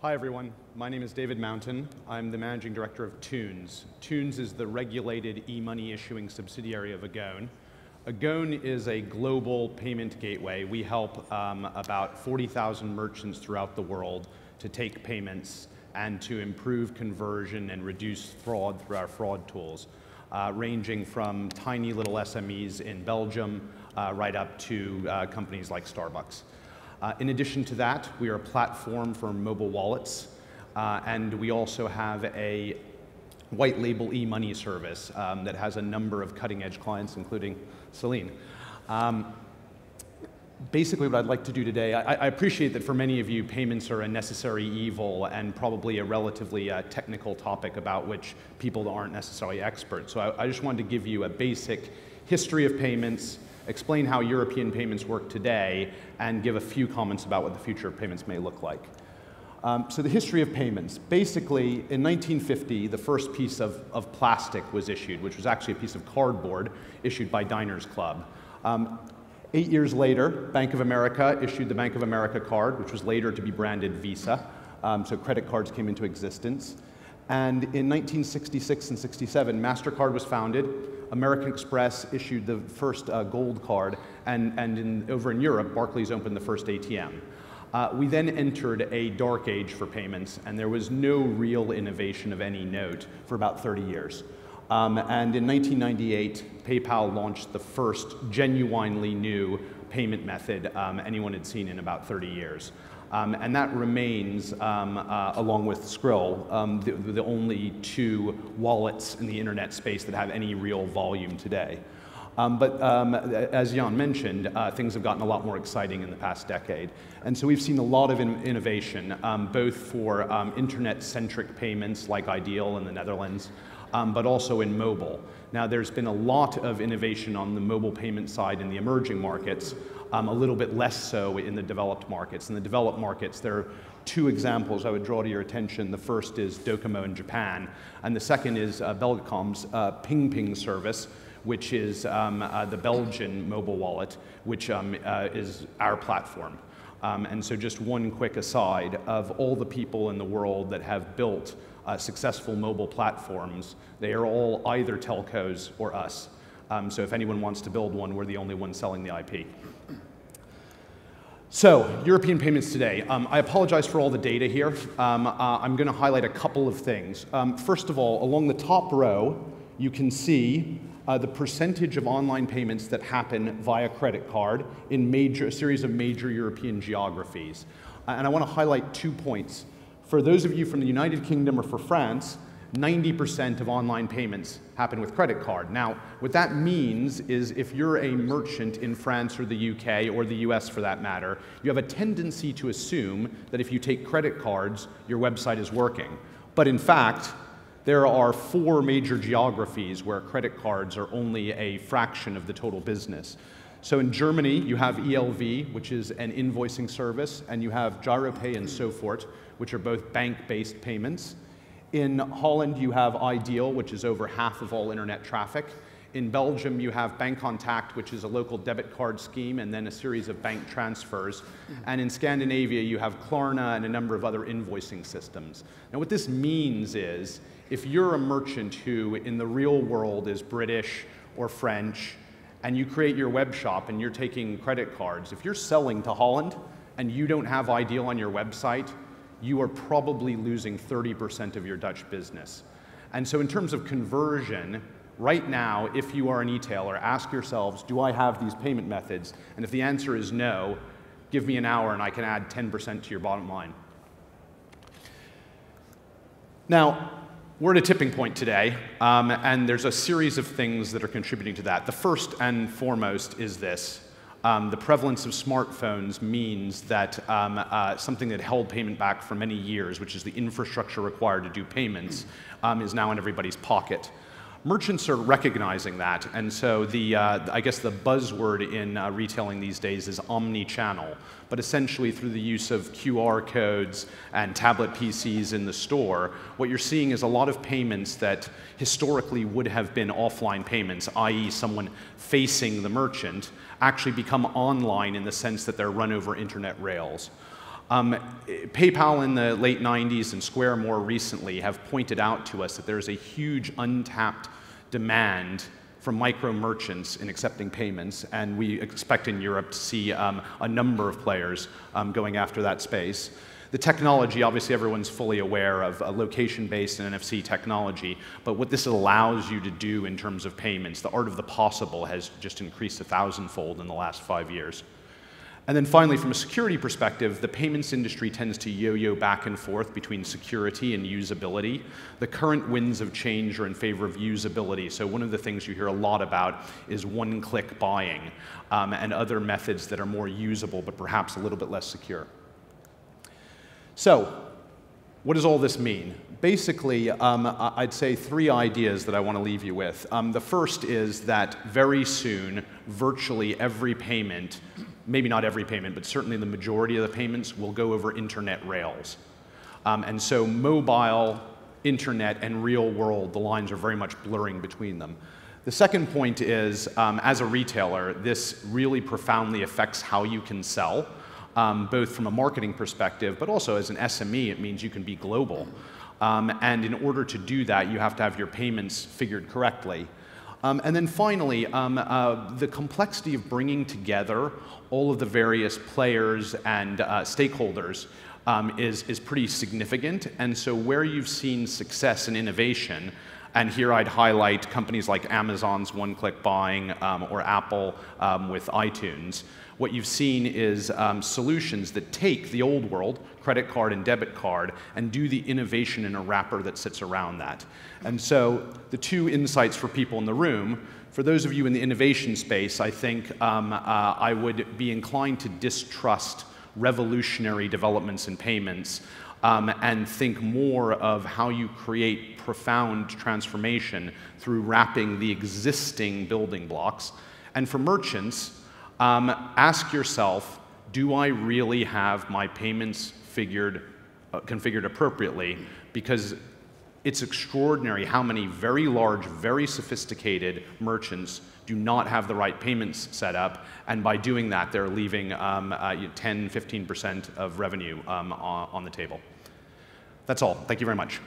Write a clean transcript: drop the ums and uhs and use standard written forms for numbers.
Hi, everyone. My name is David Mountain. I'm the managing director of Tunes. Tunes is the regulated e-money issuing subsidiary of Ogone. Ogone is a global payment gateway. We help about 40,000 merchants throughout the world to take payments and to improve conversion and reduce fraud through our fraud tools, ranging from tiny little SMEs in Belgium right up to companies like Starbucks. In addition to that, we are a platform for mobile wallets, and we also have a white label e-money service that has a number of cutting-edge clients, including Celine. Basically, what I'd like to do today, I appreciate that for many of you, payments are a necessary evil and probably a relatively technical topic about which people aren't necessarily experts. So I just wanted to give you a basic history of payments, explain how European payments work today, and give a few comments about what the future of payments may look like. So the history of payments. Basically, in 1950, the first piece of plastic was issued, which was actually a piece of cardboard issued by Diners Club. 8 years later, Bank of America issued the Bank of America card, which was later to be branded Visa. So credit cards came into existence. And in 1966 and 67, MasterCard was founded. American Express issued the first gold card, and over in Europe, Barclays opened the first ATM. We then entered a dark age for payments, and there was no real innovation of any note for about 30 years. And in 1998, PayPal launched the first genuinely new payment method anyone had seen in about 30 years. And that remains, along with Skrill, the only two wallets in the internet space that have any real volume today. But as Jan mentioned, things have gotten a lot more exciting in the past decade. And so we've seen a lot of innovation, both for internet-centric payments like Ideal in the Netherlands, but also in mobile. Now, there's been a lot of innovation on the mobile payment side in the emerging markets, a little bit less so in the developed markets. In the developed markets, there are two examples I would draw to your attention. The first is Docomo in Japan, and the second is Belgacom's Ping Ping service, which is the Belgian mobile wallet, which is our platform. And so just one quick aside, of all the people in the world that have built successful mobile platforms, they are all either telcos or us. So if anyone wants to build one, we're the only one selling the IP. So, European payments today. I apologize for all the data here. I'm going to highlight a couple of things. First of all, along the top row, you can see the percentage of online payments that happen via credit card in a series of major European geographies. And I want to highlight 2 points. For those of you from the United Kingdom or for France, 90% of online payments happen with credit card. Now, what that means is if you're a merchant in France or the UK or the US for that matter, you have a tendency to assume that if you take credit cards, your website is working. But in fact, there are 4 major geographies where credit cards are only a fraction of the total business. So in Germany, you have ELV, which is an invoicing service, and you have GiroPay and Sofort, which are both bank-based payments. In Holland, you have Ideal, which is over half of all internet traffic. In Belgium, you have Bancontact, which is a local debit card scheme, and then a series of bank transfers. And in Scandinavia, you have Klarna and a number of other invoicing systems. Now, what this means is, if you're a merchant who, in the real world, is British or French, and you create your web shop and you're taking credit cards, if you're selling to Holland and you don't have Ideal on your website, you are probably losing 30% of your Dutch business. And so in terms of conversion, right now, if you are an e-tailer, ask yourselves, do I have these payment methods? And if the answer is no, give me an hour and I can add 10% to your bottom line. Now, we're at a tipping point today, and there's a series of things that are contributing to that. The first and foremost is this. The prevalence of smartphones means that something that held payment back for many years, which is the infrastructure required to do payments, is now in everybody's pocket. Merchants are recognizing that, and so I guess the buzzword in retailing these days is omni-channel. But essentially, through the use of QR codes and tablet PCs in the store, what you're seeing is a lot of payments that historically would have been offline payments, i.e. someone facing the merchant, actually become online in the sense that they're run over internet rails. PayPal in the late 90s and Square more recently have pointed out to us that there's a huge untapped demand from micro merchants in accepting payments, and we expect in Europe to see a number of players going after that space. The technology, obviously everyone's fully aware of location-based and NFC technology, but what this allows you to do in terms of payments, the art of the possible has just increased 1,000-fold in the last 5 years. And then finally, from a security perspective, the payments industry tends to yo-yo back and forth between security and usability. The current winds of change are in favor of usability. So one of the things you hear a lot about is one-click buying and other methods that are more usable but perhaps a little bit less secure. So what does all this mean? Basically, I'd say 3 ideas that I want to leave you with. The first is that very soon, virtually every payment, maybe not every payment, but certainly the majority of the payments will go over internet rails. And so mobile, internet, and real world, the lines are very much blurring between them. The second point is, as a retailer, this really profoundly affects how you can sell, both from a marketing perspective, but also as an SME, it means you can be global. And in order to do that, you have to have your payments figured correctly. And then finally, the complexity of bringing together all of the various players and stakeholders is pretty significant. And so where you've seen success and innovation, and here I'd highlight companies like Amazon's one-click buying or Apple with iTunes, what you've seen is solutions that take the old world, credit card and debit card, and do the innovation in a wrapper that sits around that. And so the 2 insights for people in the room, for those of you in the innovation space, I think I would be inclined to distrust revolutionary developments in payments and think more of how you create profound transformation through wrapping the existing building blocks. And for merchants, ask yourself, do I really have my payments configured appropriately? Because it's extraordinary how many very large, very sophisticated merchants do not have the right payments set up, and by doing that, they're leaving 10, 15% of revenue on the table. That's all. Thank you very much.